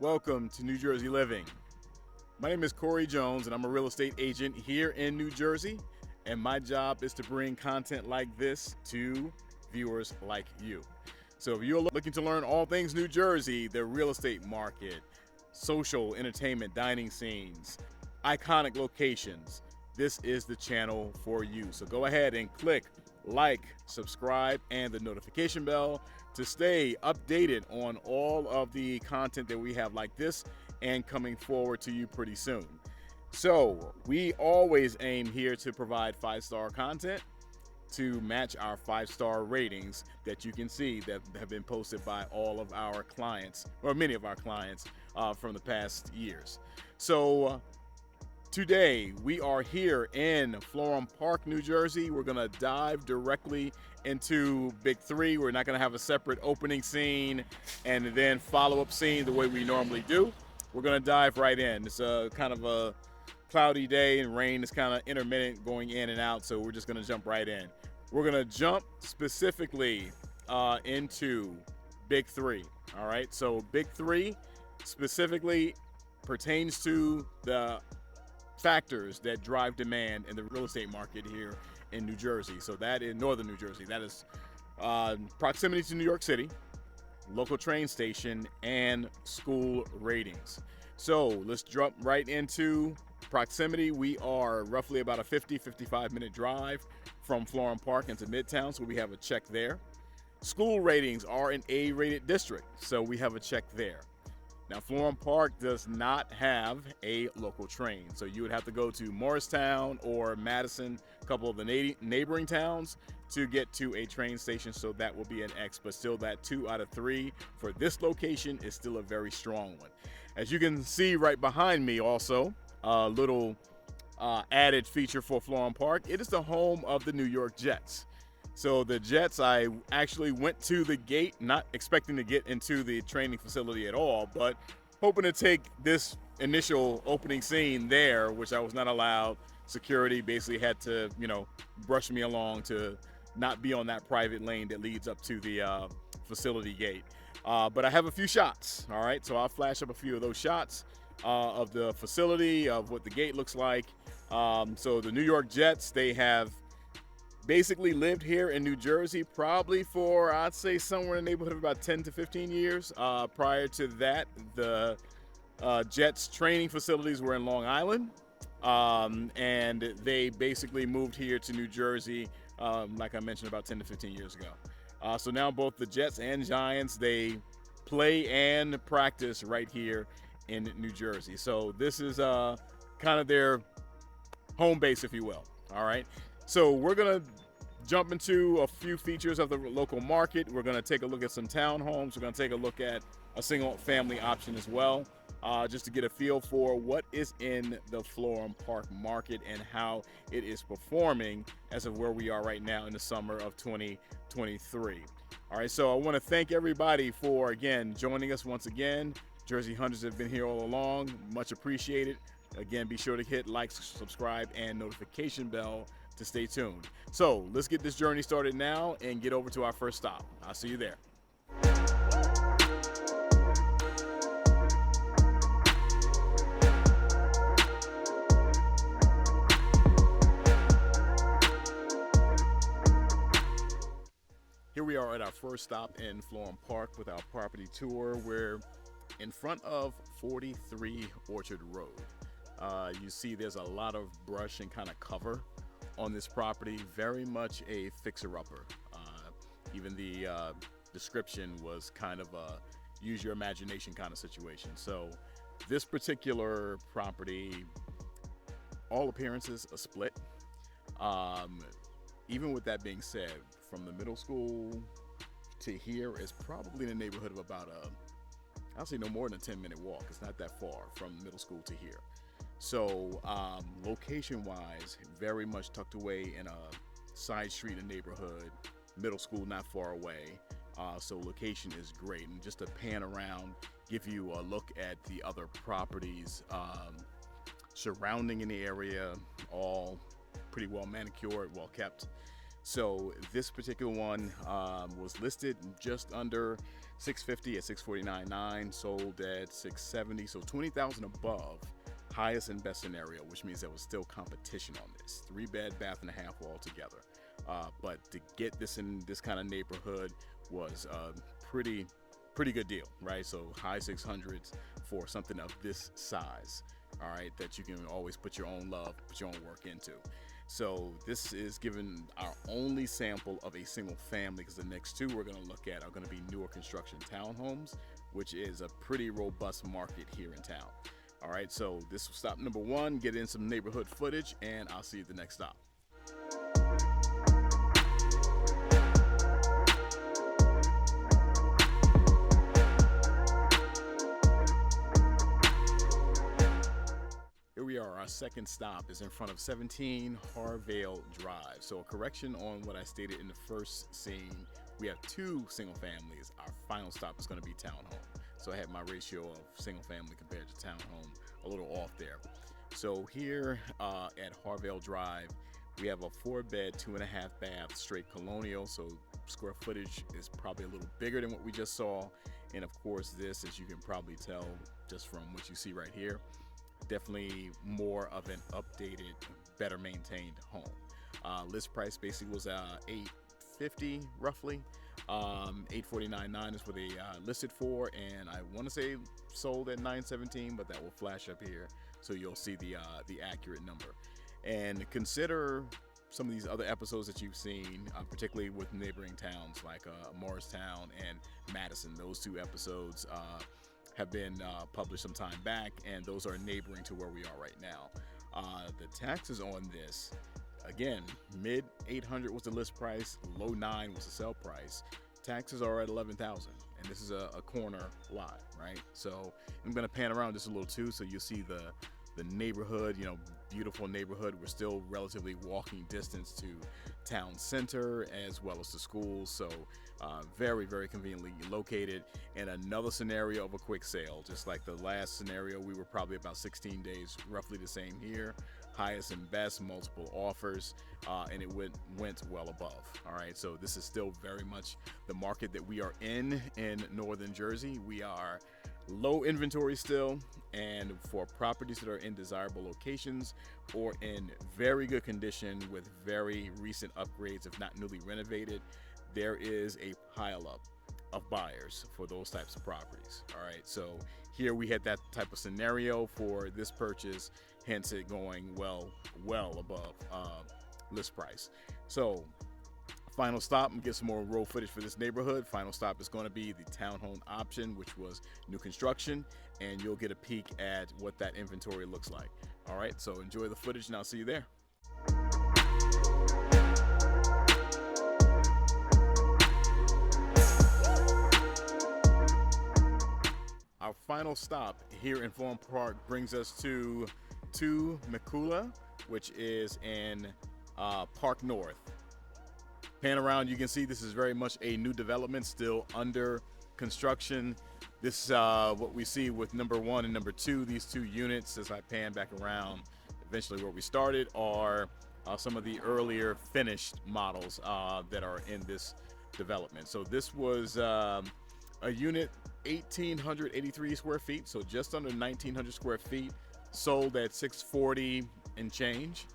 Welcome to New Jersey Living. My name is Corey Jones, and I'm a real estate agent here in New Jersey. And my job is to bring content like this to viewers like you. So if you're looking to learn all things New Jersey, the real estate market, social, entertainment, dining scenes, iconic locations, this is the channel for you. So go ahead and click like, subscribe, and the notification bell to stay updated on all of the content that we have like this and coming forward to you pretty soon. So we always aim here to provide 5-star content to match our 5-star ratings that you can see that have been posted by all of our clients, or many of our clients from the past years. So today we are here in Florham Park, New Jersey. We're gonna dive directly into Big 3. We're not gonna have a separate opening scene and then follow-up scene the way we normally do. We're gonna dive right in. It's a kind of a cloudy day and rain is kind of intermittent going in and out, so we're just gonna jump right in. We're gonna jump specifically into Big 3. All right, so Big 3 specifically pertains to the factors that drive demand in the real estate market here in New Jersey. So that in northern New Jersey, that is proximity to New York City, local train station, and school ratings. So let's jump right into proximity. We are roughly about a 55 minute drive from Florham Park into Midtown, so we have a check there. School ratings are an A-rated district, so we have a check there. Now, Florham Park does not have a local train, so you would have to go to Morristown or Madison, a couple of the neighboring towns, to get to a train station, so that will be an X, but still that 2 out of 3 for this location is still a very strong one. As you can see right behind me also, a little added feature for Florham Park, it is the home of the New York Jets. So the Jets, I actually went to the gate, not expecting to get into the training facility at all, but hoping to take this initial opening scene there, which I was not allowed. Security basically had to, brush me along to not be on that private lane that leads up to the facility gate. But I have a few shots, all right? So I'll flash up a few of those shots of the facility, of what the gate looks like. So the New York Jets, they have basically lived here in New Jersey probably for, I'd say, somewhere in the neighborhood of about 10 to 15 years. Prior to that, the Jets training facilities were in Long Island, and they basically moved here to New Jersey, like I mentioned, about 10 to 15 years ago. So now both the Jets and Giants, they play and practice right here in New Jersey. So this is kind of their home base, if you will. All right. So we're going to jump into a few features of the local market. We're going to take a look at some townhomes. We're going to take a look at a single family option as well, just to get a feel for what is in the Florham Park market and how it is performing as of where we are right now in the summer of 2023. All right, so I want to thank everybody for, again, joining us once again. Jersey Hunters have been here all along. Much appreciated. Again, be sure to hit like, subscribe, and notification bell to stay tuned. So let's get this journey started now and get over to our first stop. I'll see you there. Here we are at our first stop in Florham Park with our property tour. We're in front of 43 Orchard Road. You see there's a lot of brush and kind of cover on this property, very much a fixer-upper. Even the description was kind of a use your imagination kind of situation. So this particular property, all appearances, a split. Even with that being said, from the middle school to here is probably in the neighborhood of about I'll say no more than a 10-minute walk. It's not that far from middle school to here. So location-wise, very much tucked away in a side street and neighborhood. Middle school not far away. So location is great. And just to pan around, give you a look at the other properties surrounding in the area, all pretty well manicured, well kept. So this particular one was listed just under 650 at 649.9, sold at 670, so 20,000 above highest and best scenario, which means there was still competition on this. 3-bed, bath and a half altogether. But to get this in this kind of neighborhood was a pretty good deal, right? So high 600s for something of this size, all right, that you can always put your own love, put your own work into. So this is given our only sample of a single family, because the next two we're going to look at are going to be newer construction townhomes, which is a pretty robust market here in town. All right, so this will stop number one, get in some neighborhood footage, and I'll see you at the next stop. Here we are. Our second stop is in front of 17 Harvale Drive. So a correction on what I stated in the first scene. We have two single families. Our final stop is going to be townhome. So I had my ratio of single family compared to townhome a little off there. So here at Harvale Drive, we have a 4-bed, 2.5-bath straight colonial. So square footage is probably a little bigger than what we just saw. And of course this, as you can probably tell just from what you see right here, definitely more of an updated, better maintained home. List price basically was $850 roughly. $849.9 is what they listed for, and I want to say sold at $917, but that will flash up here so you'll see the accurate number. And consider some of these other episodes that you've seen, particularly with neighboring towns like Morristown and Madison. Those two episodes have been published some time back, and those are neighboring to where we are right now. The taxes on this, again, mid 800 was the list price, low 9 was the sell price. Taxes are at 11,000, and this is a corner lot, right? So I'm gonna pan around just a little too, so you'll see the neighborhood, beautiful neighborhood. We're still relatively walking distance to town center as well as the schools, so very, very conveniently located. And another scenario of a quick sale, just like the last scenario, we were probably about 16 days, roughly the same here. Highest and best, multiple offers, and it went well above. All right, so this is still very much the market that we are in northern Jersey. We are low inventory still, and for properties that are in desirable locations or in very good condition with very recent upgrades, if not newly renovated, there is a pileup of buyers for those types of properties. All right, so here we had that type of scenario for this purchase, hence it going well above list price. So final stop, and get some more road footage for this neighborhood. Final stop is going to be the townhome option, which was new construction, and you'll get a peek at what that inventory looks like. All right, so enjoy the footage, and I'll see you there. Our final stop here in Florham Park brings us to 2 Mikula, which is in Park North. Pan around, you can see this is very much a new development, still under construction. This what we see with number 1 and number 2, these 2 units, as I pan back around, eventually where we started, are some of the earlier finished models that are in this development. So this was a unit 1,883 square feet, so just under 1,900 square feet, sold at $640 and change.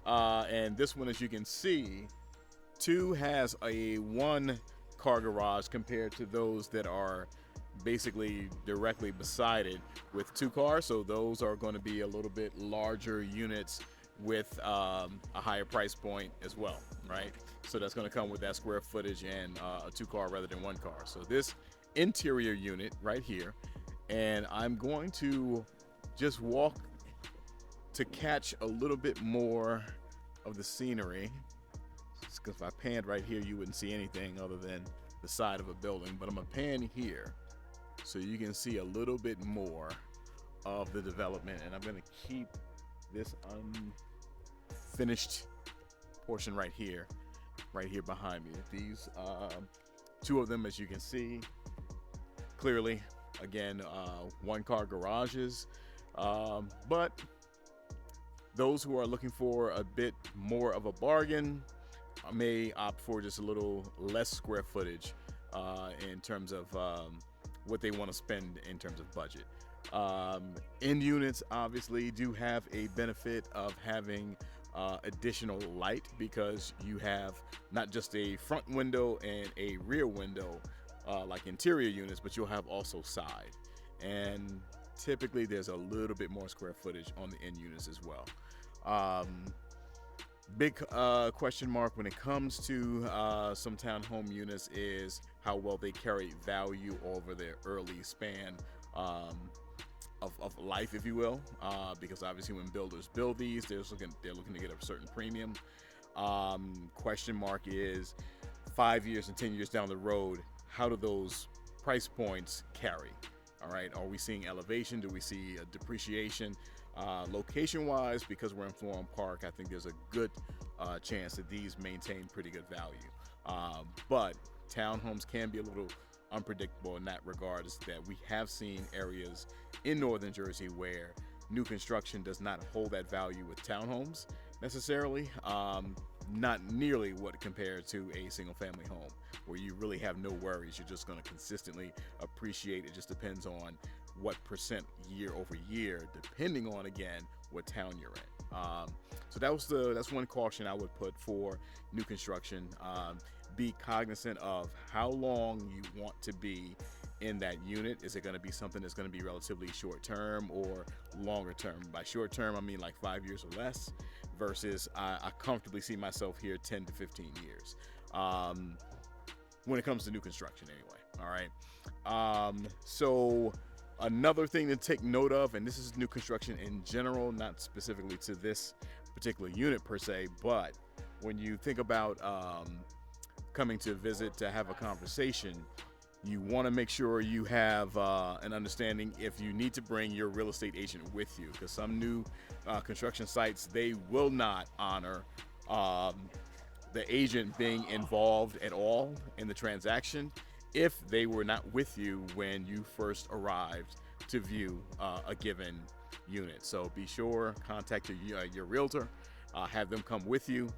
And this one, as you can see, 2 has a 1-car garage compared to those that are basically directly beside it with 2 cars. So those are going to be a little bit larger units with a higher price point as well, right? So that's going to come with that square footage and a 2-car rather than 1 car. So this interior unit right here, and I'm going to just walk to catch a little bit more of the scenery, because if I panned right here you wouldn't see anything other than the side of a building, but I'm gonna pan here so you can see a little bit more of the development, and I'm gonna keep this unfinished portion right here behind me. These 2 of them, as you can see clearly, again, 1-car garages, but those who are looking for a bit more of a bargain, may opt for just a little less square footage in terms of what they want to spend in terms of budget. End units obviously do have a benefit of having additional light, because you have not just a front window and a rear window like interior units, but you'll have also side. And typically there's a little bit more square footage on the end units as well. Big question mark when it comes to some townhome units is how well they carry value over their early span of life, if you will, because obviously when builders build these, they're looking to get a certain premium. Question mark is 5 years and 10 years down the road, how do those price points carry? All right, are we seeing elevation? Do we see a depreciation? Location-wise, because we're in Florham Park, I think there's a good chance that these maintain pretty good value. But townhomes can be a little unpredictable in that regard, is that we have seen areas in northern Jersey where new construction does not hold that value with townhomes necessarily. Not nearly what compared to a single family home, where you really have no worries. You're just going to consistently appreciate. It just depends on what percent year over year, depending on, again, what town you're in. So that's one caution I would put for new construction. Be cognizant of how long you want to be in that unit. Is it going to be something that's going to be relatively short term or longer term? By short term, I mean like 5 years or less, versus I comfortably see myself here 10 to 15 years when it comes to new construction anyway. All right. So another thing to take note of, and this is new construction in general, not specifically to this particular unit per se, but when you think about coming to visit to have a conversation, you want to make sure you have an understanding if you need to bring your real estate agent with you, because some new construction sites, they will not honor the agent being involved at all in the transaction if they were not with you when you first arrived to view a given unit. So be sure, contact your realtor, have them come with you,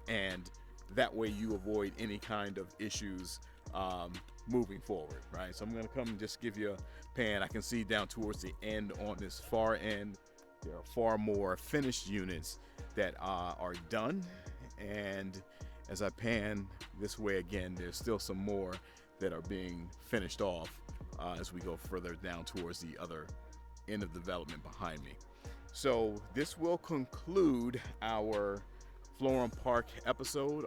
and that way you avoid any kind of issues moving forward, right? So I'm going to come and just give you a pan. I can see down towards the end, on this far end, there are far more finished units that are done. And as I pan this way again, there's still some more that are being finished off as we go further down towards the other end of development behind me. So this will conclude our Florham Park episode.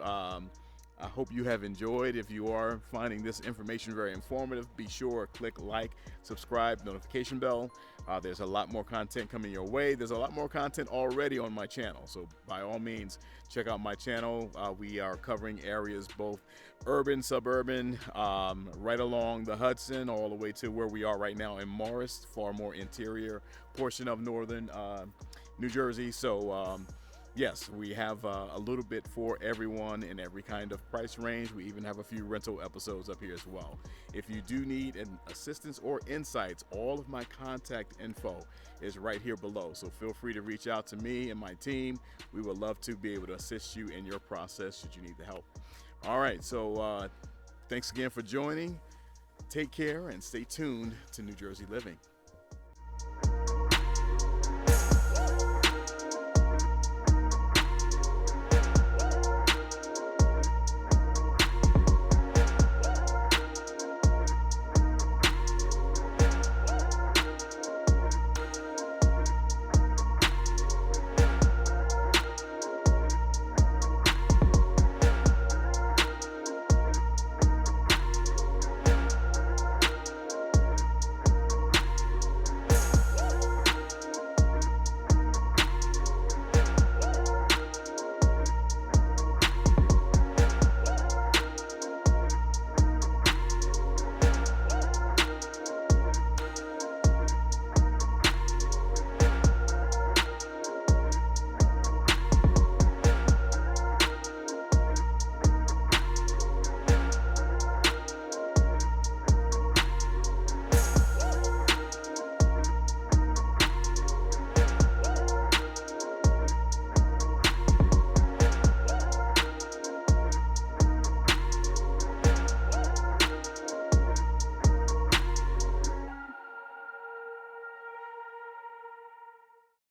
I hope you have enjoyed. If you are finding this information very informative, be sure to click like, subscribe, notification bell. There's a lot more content coming your way. There's a lot more content already on my channel, so by all means, check out my channel. We are covering areas both urban, suburban, right along the Hudson, all the way to where we are right now in Morristown, far more interior portion of northern New Jersey. So yes, we have a little bit for everyone in every kind of price range. We even have a few rental episodes up here as well. If you do need an assistance or insights, all of my contact info is right here below. So feel free to reach out to me and my team. We would love to be able to assist you in your process should you need the help. All right, so thanks again for joining. Take care and stay tuned to New Jersey Living.